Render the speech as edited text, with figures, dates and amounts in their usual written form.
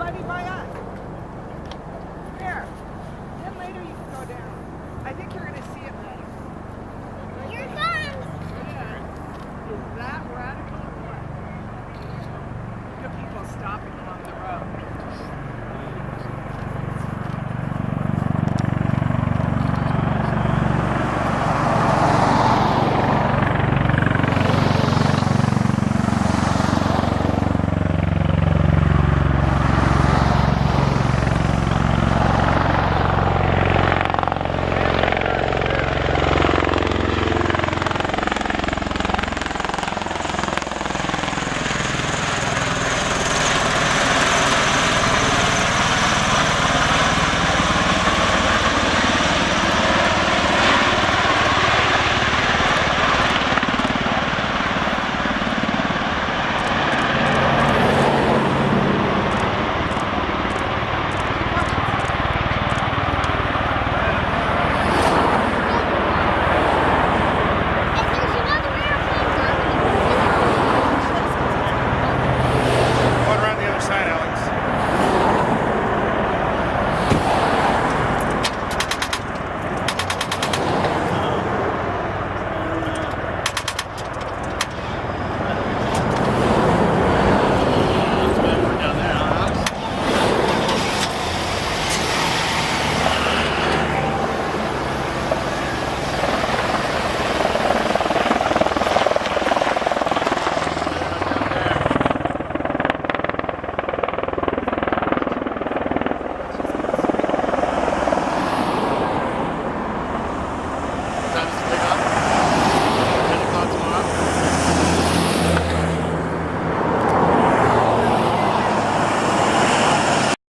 driving by us. There. Then later you can go down. I think you're going to see it better. Here it comes. Is that radical or what? Look at people stopping along the road.